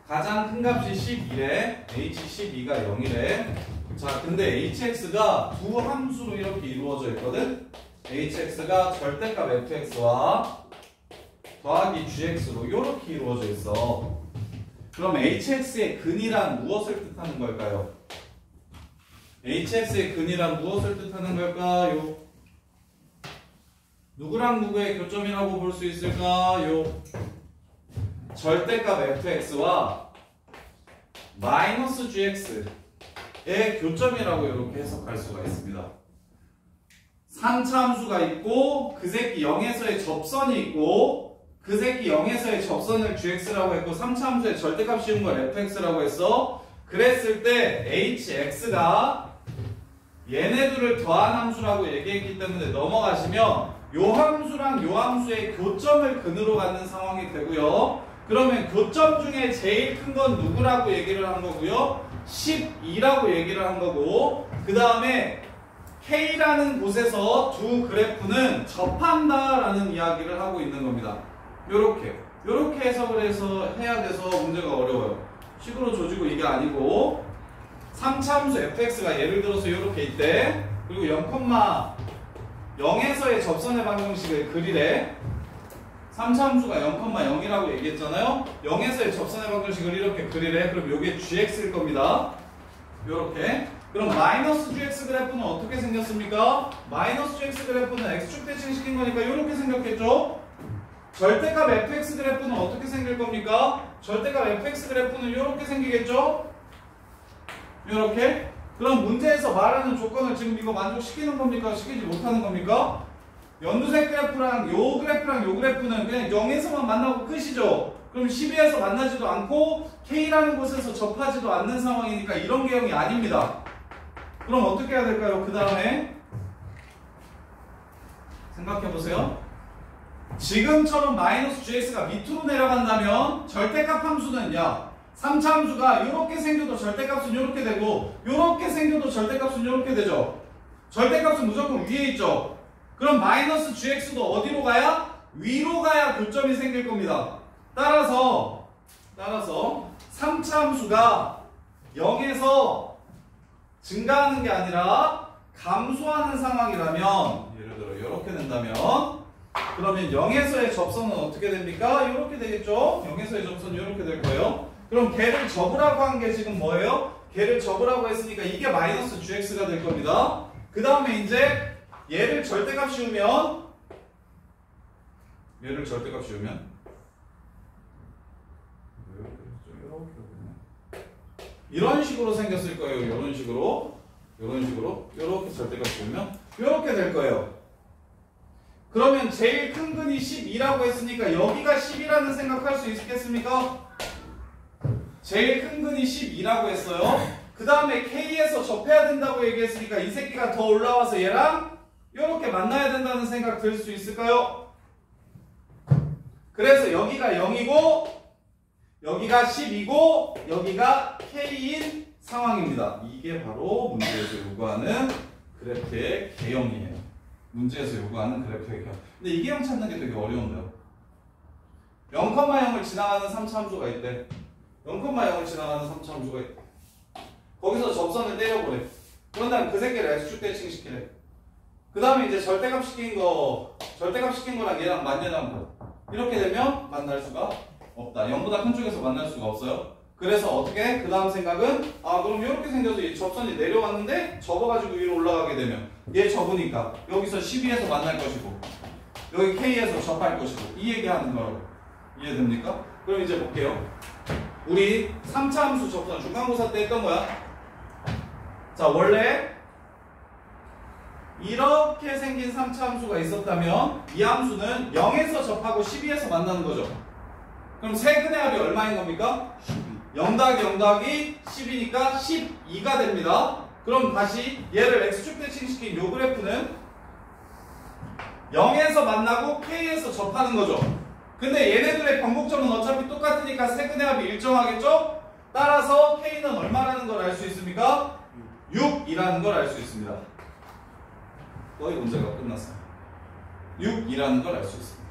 [SPEAKER 1] 가장 큰 값이 12래. h12가 0이래. 자, 근데 hx가 두 함수로 이렇게 이루어져 있거든. hx가 절대값 fx와 더하기 gx로 이렇게 이루어져 있어. 그럼 hx의 근이란 무엇을 뜻하는 걸까요? hx의 근이란 무엇을 뜻하는 걸까요? 누구랑 누구의 교점이라고 볼 수 있을까요? 절대값 fx와 마이너스 gx의 교점이라고 이렇게 해석할 수가 있습니다. 3차 함수가 있고 그 새끼 0에서의 접선이 있고 그 새끼 0에서의 접선을 gx라고 했고 3차 함수의 절대값 씌운 걸 fx라고 했어. 그랬을 때 hx가 얘네들을 더한 함수라고 얘기했기 때문에 넘어가시면 요 함수랑 요 함수의 교점을 근으로 갖는 상황이 되고요. 그러면 교점 중에 제일 큰 건 누구라고 얘기를 한 거고요? 12라고 얘기를 한 거고, 그 다음에 K라는 곳에서 두 그래프는 접한다라는 이야기를 하고 있는 겁니다. 요렇게 해석을 해서 해야 돼서 문제가 어려워요. 식으로 조지고 이게 아니고 3차 함수 fx가 예를 들어서 요렇게 있대. 그리고 0,0에서의 접선의 방정식을 그리래. 3차 함수가 0,0이라고 얘기했잖아요. 0에서의 접선의 방정식을 이렇게 그리래. 그럼 요게 gx일 겁니다. 요렇게. 그럼 마이너스 gx 그래프는 어떻게 생겼습니까? 마이너스 gx 그래프는 x축 대칭시킨 거니까 요렇게 생겼겠죠? 절대값 fx 그래프는 어떻게 생길 겁니까? 절대값 fx 그래프는 요렇게 생기겠죠? 요렇게. 그럼 문제에서 말하는 조건을 지금 이거 만족시키는 겁니까? 시키지 못하는 겁니까? 연두색 그래프랑 요 그래프랑 요 그래프는 그냥 0에서만 만나고 끝이죠. 그럼 12에서 만나지도 않고 K라는 곳에서 접하지도 않는 상황이니까 이런 개형이 아닙니다. 그럼 어떻게 해야 될까요? 그 다음에 생각해보세요. 지금처럼 마이너스 gx가 밑으로 내려간다면 절대값 함수는 3차 함수가 이렇게 생겨도 절대값은 이렇게 되고 이렇게 생겨도 절대값은 이렇게 되죠. 절대값은 무조건 위에 있죠. 그럼 마이너스 gx도 어디로 가야? 위로 가야 교점이 생길 겁니다. 따라서 3차 함수가 0에서 증가하는 게 아니라 감소하는 상황이라면, 예를 들어 이렇게 된다면, 그러면 0에서의 접선은 어떻게 됩니까? 이렇게 되겠죠? 0에서의 접선은 이렇게 될 거예요. 그럼 걔를 접으라고 한 게 지금 뭐예요? 걔를 접으라고 했으니까 이게 마이너스 gx가 될 겁니다. 그 다음에 이제 얘를 절대값 씌우면 이런 식으로 생겼을 거예요. 이런 식으로 이렇게 절대값 씌우면 이렇게 될 거예요. 그러면 제일 큰 근이 12라고 했으니까 여기가 10이라는 생각할 수 있겠습니까? 제일 큰 근이 12라고 했어요. 그 다음에 K에서 접해야 된다고 얘기했으니까 이 새끼가 더 올라와서 얘랑 이렇게 만나야 된다는 생각 들 수 있을까요? 그래서 여기가 0이고 여기가 10이고 여기가 K인 상황입니다. 이게 바로 문제에서 요구하는 그래프의 개형이에요. 문제에서 요구하는 그래프의 개형. 근데 이 개형 찾는 게 되게 어려운데요. 0,0을 지나가는 3차 함수가 있대. 0,0을 지나가는 3차 함수가 있대. 거기서 접선을 때려보래. 그런 다음 그 새끼를 x축 대칭시키래. 그 다음에 이제 절대값 시킨 거랑 얘랑 만나는 거. 이렇게 되면 만날 수가 없다. 0보다 큰 쪽에서 만날 수가 없어요. 그래서 어떻게? 그 다음 생각은 그럼 이렇게 생겨서 이 접선이 내려왔는데 접어가지고 위로 올라가게 되면 얘 접으니까 여기서 12에서 만날 것이고 여기 K에서 접할 것이고 이 얘기하는 거라고. 이해됩니까? 그럼 이제 볼게요. 우리 3차 함수 접근 중간고사 때 했던 거야. 자, 원래 이렇게 생긴 3차 함수가 있었다면 이 함수는 0에서 접하고 12에서 만나는 거죠. 그럼 세근의 합이 얼마인 겁니까? 0 더하기 0 더하기 10이니까 12가 됩니다. 그럼 다시 얘를 x축 대칭시킨 요 그래프는 0에서 만나고 k에서 접하는 거죠. 근데 얘네들의 반복점은 어차피 똑같으니까 세근의 합이 일정하겠죠? 따라서 k는 얼마라는 걸 알 수 있습니까? 6이라는 걸 알 수 있습니다. 거의 문제가 끝났어요. 6이라는 걸 알 수 있습니다.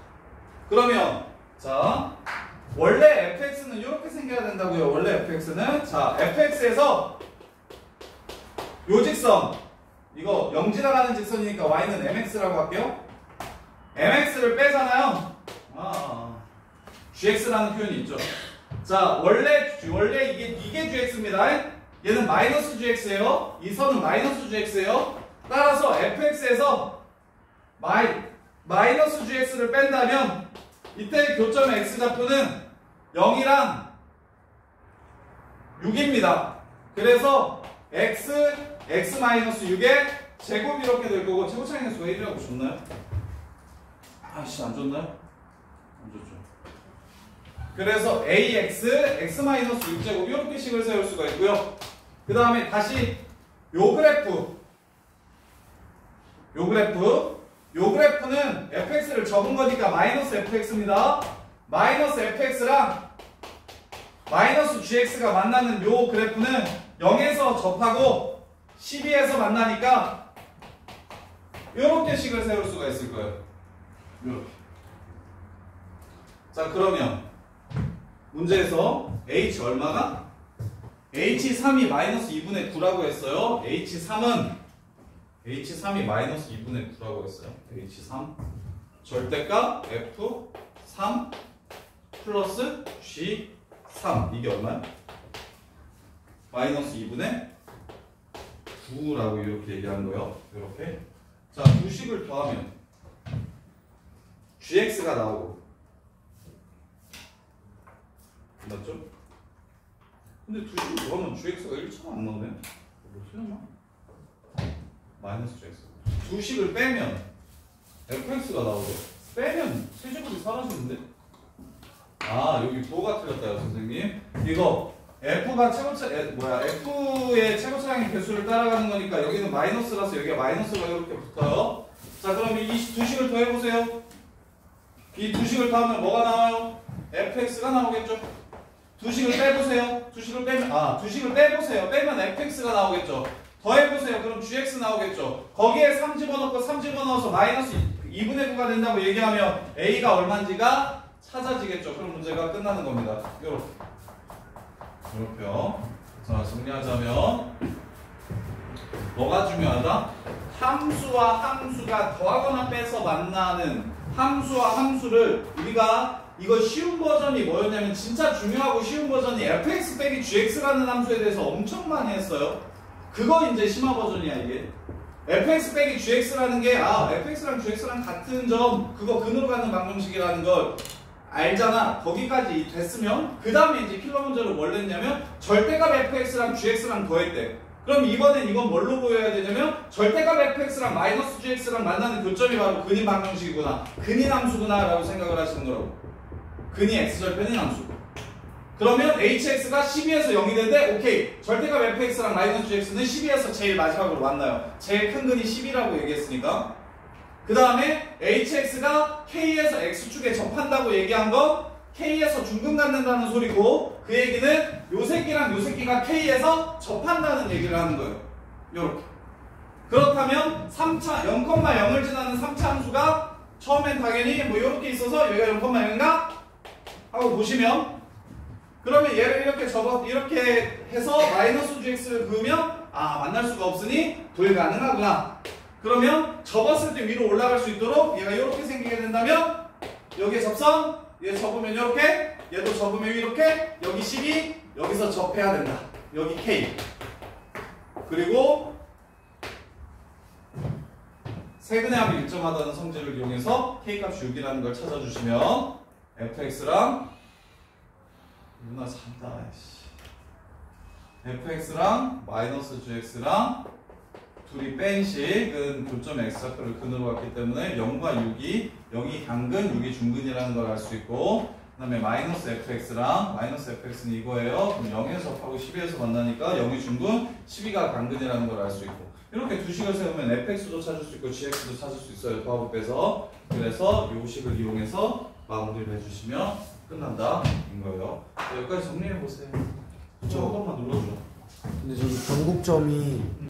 [SPEAKER 1] 그러면 자, 원래 fx는 이렇게 생겨야 된다고요. 원래 fx는 자, fx에서 요 직선 이거 0 지나가는 직선이니까 y는 mx라고 할게요. mx를 빼잖아요. gx라는 표현이 있죠. 자, 원래 이게 gx입니다. 얘는 마이너스 gx예요. 이 선은 마이너스 gx예요. 따라서 fx에서 마이너스 gx를 뺀다면 이때 교점의 x좌표는 0이랑 6입니다. 그래서 x-6의 제곱이 이렇게 될 거고 최고차항의 수가 1이라고 줬나요? 아씨, 안 줬나요? 안 줬죠. 그래서 ax, x-6제곱 이렇게 식을 세울 수가 있고요. 그 다음에 다시 요 그래프는 fx를 적은 거니까 마이너스 fx입니다. 마이너스 fx랑 마이너스 gx가 만나는 요 그래프는 0에서 접하고 12에서 만나니까 요렇게 식을 세울 수가 있을 거예요. 요렇게. 자, 그러면 문제에서 h 얼마가? h3이 마이너스 2분의 9라고 했어요. h3이 마이너스 2분의 9라고 했어요. h3 절대값 f3 플러스 g3 이게 얼마야? 마이너스 2분의 9라고 이렇게 얘기하는 거예요. 이렇게. 자, 두 식을 더하면 gx가 나오고 맞죠? 근데 두 식을 더하면 gx가 1차가 안 나오네. 어떻게 하나? 마이너스 gx. 두 식을 빼면 fx가 나오고 빼면 세제곱이 사라지는데? 아, 여기 부호가 틀렸다요, 선생님. 이거 f가 f의 최고차항의 개수를 따라가는 거니까 여기는 마이너스라서 여기가 마이너스가 이렇게 붙어요. 자, 그럼 이 두 식을 더해보세요. 이 두 식을 더하면 뭐가 나와요? fx가 나오겠죠? 두 식을 빼보세요. 두 식을 빼보세요. 빼면 fx가 나오겠죠? 더해보세요. 그럼 gx 나오겠죠? 거기에 3 집어넣고 3 집어넣어서 마이너스 2분의 9가 된다고 얘기하면 a가 얼마인지가 찾아지겠죠? 그럼 문제가 끝나는 겁니다. 이렇게요. 자, 정리하자면 뭐가 중요하다? 함수와 함수가 더하거나 빼서 만나는 함수와 함수를 우리가 이거 쉬운 버전이 뭐였냐면 진짜 중요하고 쉬운 버전이 fx 빼기 gx라는 함수에 대해서 엄청 많이 했어요. 그거 이제 심화 버전이야 이게. fx 빼기 gx라는 게 fx랑 gx랑 같은 점 그거 근으로 가는 방정식이라는 걸 알잖아. 거기까지 됐으면 그 다음에 이제 킬러 문제로 뭘 냈냐면 절대값 fx랑 gx랑 더했대. 그럼 이번엔 이건 뭘로 보여야 되냐면 절대값 fx랑 마이너스 gx랑 만나는 교점이 바로 근인 방정식이구나. 근인 함수구나 라고 생각을 하시는 거라고. 근이 x절편인 함수. 그러면 hx가 12에서 0이 되는데 오케이. 절대값 fx랑 마이너스 gx는 12에서 제일 마지막으로 만나요. 제일 큰 근이 10이라고 얘기했으니까. 그 다음에 hx가 k에서 x축에 접한다고 얘기한 건 k에서 중근 갖는다는 소리고 그 얘기는 요 새끼랑 요 새끼가 k에서 접한다는 얘기를 하는 거예요. 요렇게. 그렇다면 3차 0,0을 지나는 3차 함수가 처음엔 당연히 뭐 요렇게 있어서 여기가 0,0인가? 하고 보시면 그러면 얘를 이렇게 해서 마이너스 gx를 그으면 만날 수가 없으니 불가능하구나. 그러면 접었을 때 위로 올라갈 수 있도록 얘가 이렇게 생기게 된다면 여기에 접선, 얘 접으면 이렇게, 얘도 접으면 이렇게, 여기 12, 여기서 접해야 된다. 여기 k. 그리고 세근의 합이 일정하다는 성질을 이용해서 k 값이 6이라는 걸 찾아주시면 fx랑 누나 잔다. 씨. fx랑 마이너스 gx랑 둘이 뺀 식은 교점 x좌표를 근으로 갔기 때문에 0과 6이 0이 강근, 6이 중근이라는 걸 알 수 있고 그 다음에 마이너스 fx랑 마이너스 fx는 이거예요. 그럼 0에서 접하고 12에서 만나니까 0이 중근, 12가 강근이라는 걸 알 수 있고 이렇게 두 식을 세우면 fx도 찾을 수 있고 gx도 찾을 수 있어요. 더하고 빼서. 그래서 이 식을 이용해서 마무리를 해주시면 끝난다 인 거예요. 여기까지 정리해 보세요. 한 번만 눌러줘.
[SPEAKER 2] 근데 저기 변곡점이